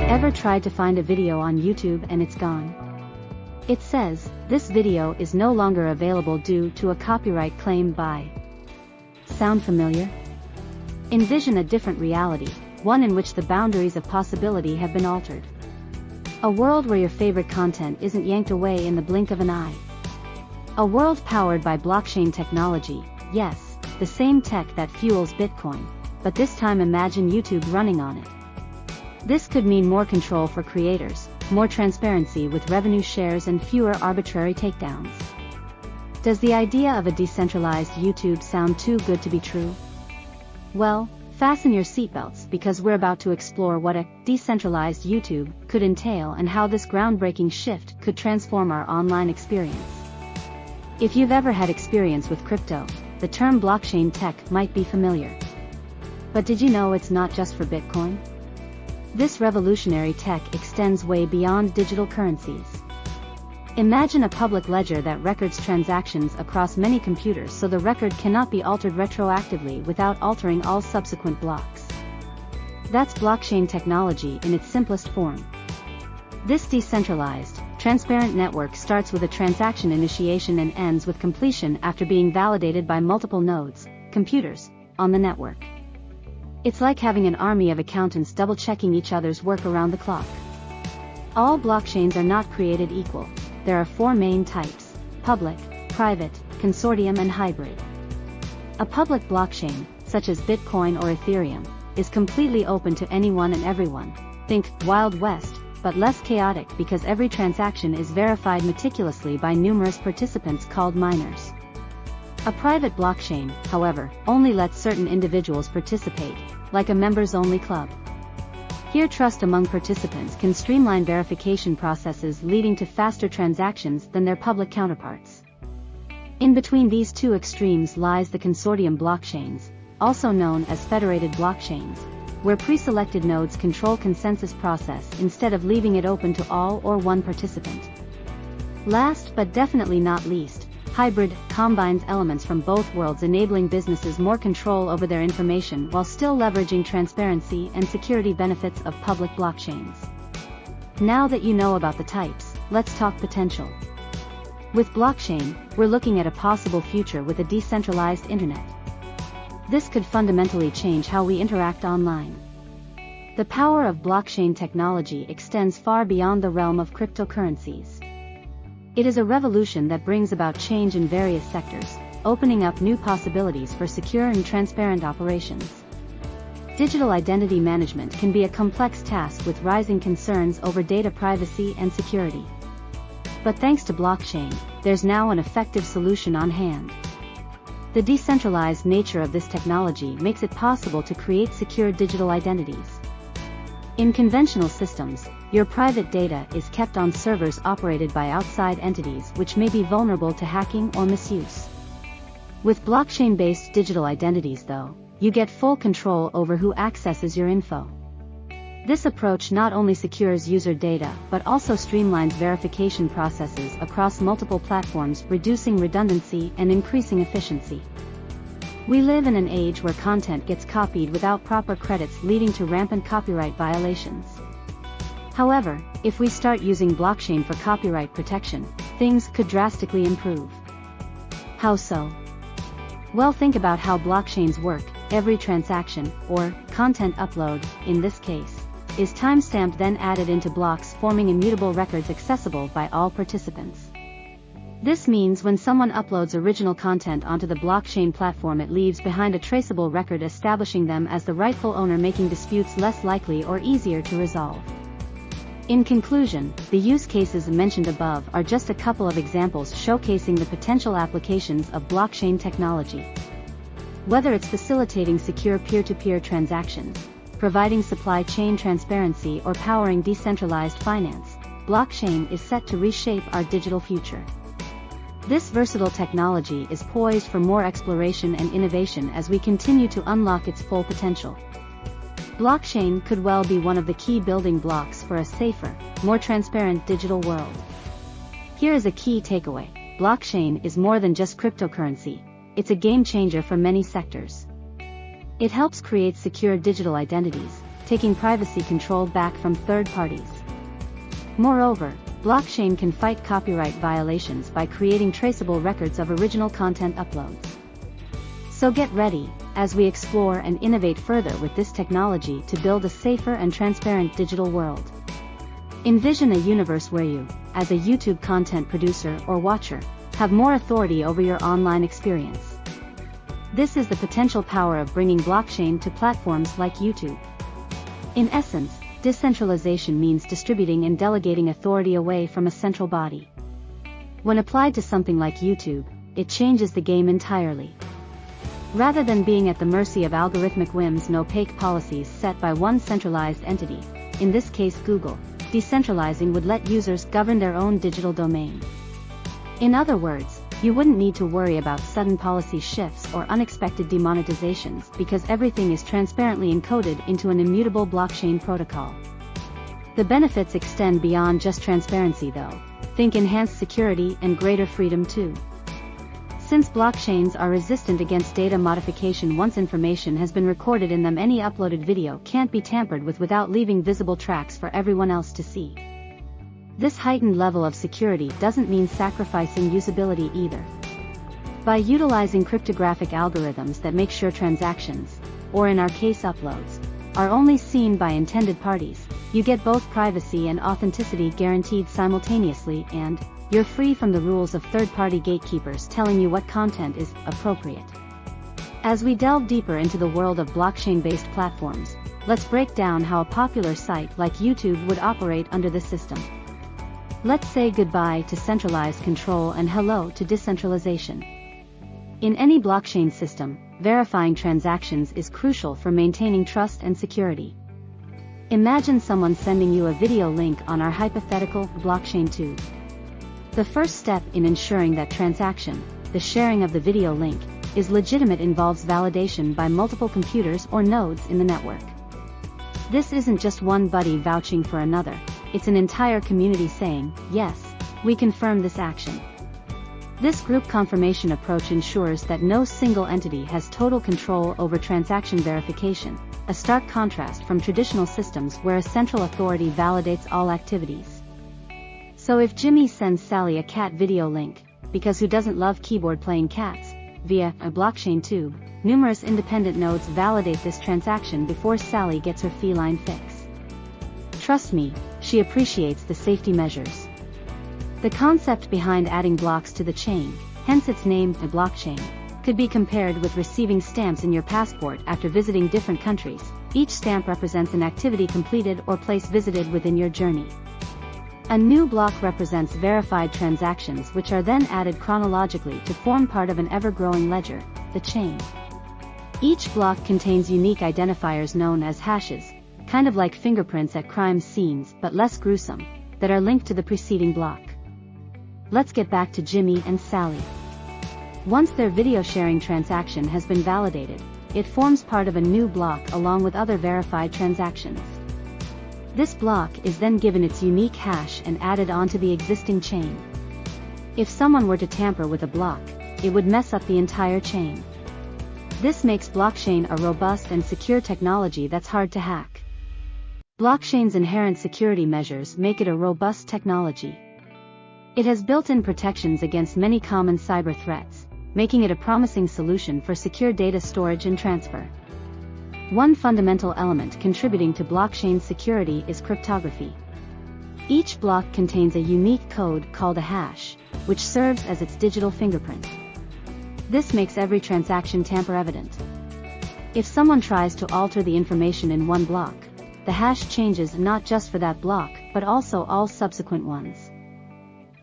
Ever tried to find a video on YouTube and it's gone? It says, "This video is no longer available due to a copyright claim by." Sound familiar? Envision a different reality, one in which the boundaries of possibility have been altered. A world where your favorite content isn't yanked away in the blink of an eye. A world powered by blockchain technology, yes, the same tech that fuels Bitcoin, but this time imagine YouTube running on it. This could mean more control for creators, more transparency with revenue shares and fewer arbitrary takedowns. Does the idea of a decentralized YouTube sound too good to be true? Well, fasten your seatbelts because we're about to explore what a decentralized YouTube could entail and how this groundbreaking shift could transform our online experience. If you've ever had experience with crypto, the term blockchain tech might be familiar. But did you know it's not just for Bitcoin? This revolutionary tech extends way beyond digital currencies. Imagine a public ledger that records transactions across many computers so the record cannot be altered retroactively without altering all subsequent blocks. That's blockchain technology in its simplest form. This decentralized, transparent network starts with a transaction initiation and ends with completion after being validated by multiple nodes, computers, on the network. It's like having an army of accountants double-checking each other's work around the clock. All blockchains are not created equal. There are 4 main types: public, private, consortium and hybrid. A public blockchain, such as Bitcoin or Ethereum, is completely open to anyone and everyone. Think Wild West, but less chaotic because every transaction is verified meticulously by numerous participants called miners. A private blockchain, however, only lets certain individuals participate, like a members-only club. Here trust among participants can streamline verification processes leading to faster transactions than their public counterparts. In between these two extremes lies the consortium blockchains, also known as federated blockchains, where pre-selected nodes control consensus process instead of leaving it open to all or one participant. Last but definitely not least, hybrid combines elements from both worlds, enabling businesses more control over their information while still leveraging transparency and security benefits of public blockchains. Now that you know about the types, let's talk potential. With blockchain, we're looking at a possible future with a decentralized internet. This could fundamentally change how we interact online. The power of blockchain technology extends far beyond the realm of cryptocurrencies. It is a revolution that brings about change in various sectors, opening up new possibilities for secure and transparent operations. Digital identity management can be a complex task with rising concerns over data privacy and security. But thanks to blockchain, there's now an effective solution on hand. The decentralized nature of this technology makes it possible to create secure digital identities. In conventional systems, your private data is kept on servers operated by outside entities which may be vulnerable to hacking or misuse. With blockchain-based digital identities though, you get full control over who accesses your info. This approach not only secures user data but also streamlines verification processes across multiple platforms, reducing redundancy and increasing efficiency. We live in an age where content gets copied without proper credits, leading to rampant copyright violations. However, if we start using blockchain for copyright protection, things could drastically improve. How so? Well, think about how blockchains work. Every transaction, or content upload, in this case, is timestamped then added into blocks, forming immutable records accessible by all participants. This means when someone uploads original content onto the blockchain platform, it leaves behind a traceable record establishing them as the rightful owner, making disputes less likely or easier to resolve. In conclusion, the use cases mentioned above are just a couple of examples showcasing the potential applications of blockchain technology. Whether it's facilitating secure peer-to-peer transactions, providing supply chain transparency, or powering decentralized finance, blockchain is set to reshape our digital future. This versatile technology is poised for more exploration and innovation as we continue to unlock its full potential. Blockchain could well be one of the key building blocks for a safer, more transparent digital world. Here is a key takeaway: blockchain is more than just cryptocurrency, it's a game changer for many sectors. It helps create secure digital identities, taking privacy control back from third parties. Moreover, blockchain can fight copyright violations by creating traceable records of original content uploads. So get ready, as we explore and innovate further with this technology to build a safer and transparent digital world. Envision a universe where you, as a YouTube content producer or watcher, have more authority over your online experience. This is the potential power of bringing blockchain to platforms like YouTube. In essence, decentralization means distributing and delegating authority away from a central body. When applied to something like YouTube, it changes the game entirely. Rather than being at the mercy of algorithmic whims and opaque policies set by one centralized entity, in this case Google, decentralizing would let users govern their own digital domain. In other words, you wouldn't need to worry about sudden policy shifts or unexpected demonetizations because everything is transparently encoded into an immutable blockchain protocol. The benefits extend beyond just transparency though. Think enhanced security and greater freedom too. Since blockchains are resistant against data modification once information has been recorded in them, any uploaded video can't be tampered with without leaving visible tracks for everyone else to see. This heightened level of security doesn't mean sacrificing usability either. By utilizing cryptographic algorithms that make sure transactions, or in our case uploads, are only seen by intended parties, you get both privacy and authenticity guaranteed simultaneously, and you're free from the rules of third-party gatekeepers telling you what content is appropriate. As we delve deeper into the world of blockchain-based platforms, let's break down how a popular site like YouTube would operate under this system. Let's say goodbye to centralized control and hello to decentralization. In any blockchain system, verifying transactions is crucial for maintaining trust and security. Imagine someone sending you a video link on our hypothetical blockchain tube. The first step in ensuring that transaction, the sharing of the video link, is legitimate involves validation by multiple computers or nodes in the network. This isn't just one buddy vouching for another, it's an entire community saying, yes, we confirm this action. This group confirmation approach ensures that no single entity has total control over transaction verification, a stark contrast from traditional systems where a central authority validates all activities. So if Jimmy sends Sally a cat video link, because who doesn't love keyboard playing cats, via a blockchain tube, numerous independent nodes validate this transaction before Sally gets her feline fix. Trust me, she appreciates the safety measures. The concept behind adding blocks to the chain, hence its name, a blockchain, could be compared with receiving stamps in your passport after visiting different countries. Each stamp represents an activity completed or place visited within your journey. A new block represents verified transactions which are then added chronologically to form part of an ever-growing ledger, the chain. Each block contains unique identifiers known as hashes, kind of like fingerprints at crime scenes but less gruesome, that are linked to the preceding block. Let's get back to Jimmy and Sally. Once their video sharing transaction has been validated, it forms part of a new block along with other verified transactions. This block is then given its unique hash and added onto the existing chain. If someone were to tamper with a block, it would mess up the entire chain. This makes blockchain a robust and secure technology that's hard to hack. Blockchain's inherent security measures make it a robust technology. It has built-in protections against many common cyber threats, making it a promising solution for secure data storage and transfer. One fundamental element contributing to blockchain security is cryptography. Each block contains a unique code called a hash, which serves as its digital fingerprint. This makes every transaction tamper-evident. If someone tries to alter the information in one block, the hash changes not just for that block, but also all subsequent ones.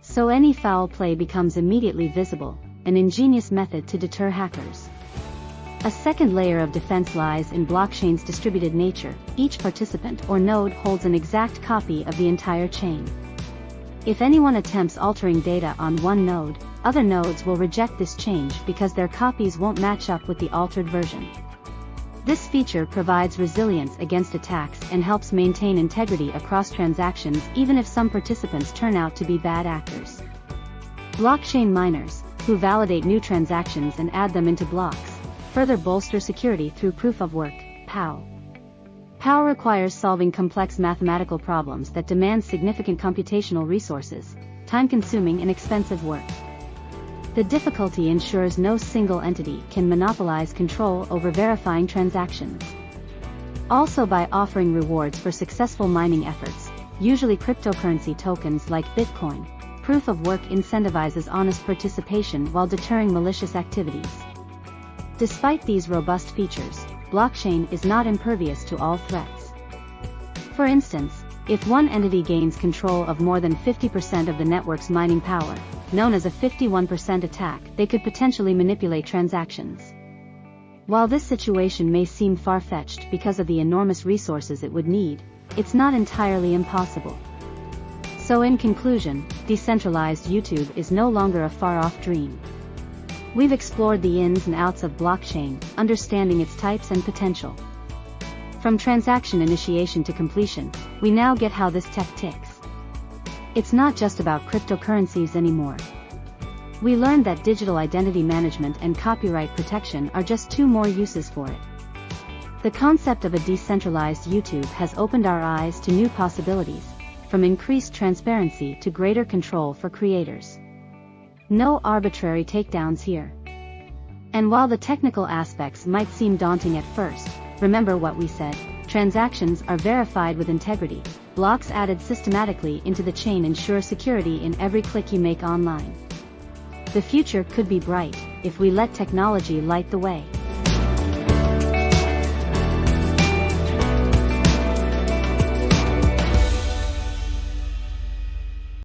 So any foul play becomes immediately visible, an ingenious method to deter hackers. A second layer of defense lies in blockchain's distributed nature. Each participant or node holds an exact copy of the entire chain. If anyone attempts altering data on one node, other nodes will reject this change because their copies won't match up with the altered version. This feature provides resilience against attacks and helps maintain integrity across transactions even if some participants turn out to be bad actors. Blockchain miners, who validate new transactions and add them into blocks, further bolster security through proof of work, POW. Power requires solving complex mathematical problems that demand significant computational resources, time-consuming and expensive work. The difficulty ensures no single entity can monopolize control over verifying transactions. Also, by offering rewards for successful mining efforts, usually cryptocurrency tokens like Bitcoin, proof of work incentivizes honest participation while deterring malicious activities. Despite these robust features, blockchain is not impervious to all threats. For instance, if one entity gains control of more than 50% of the network's mining power, known as a 51% attack, they could potentially manipulate transactions. While this situation may seem far-fetched because of the enormous resources it would need, it's not entirely impossible. So in conclusion, decentralized YouTube is no longer a far-off dream. We've explored the ins and outs of blockchain, understanding its types and potential. From transaction initiation to completion, we now get how this tech ticks. It's not just about cryptocurrencies anymore. We learned that digital identity management and copyright protection are just two more uses for it. The concept of a decentralized YouTube has opened our eyes to new possibilities, from increased transparency to greater control for creators. No arbitrary takedowns here. And while the technical aspects might seem daunting at first, remember what we said: transactions are verified with integrity, blocks added systematically into the chain ensure security in every click you make online. The future could be bright, if we let technology light the way.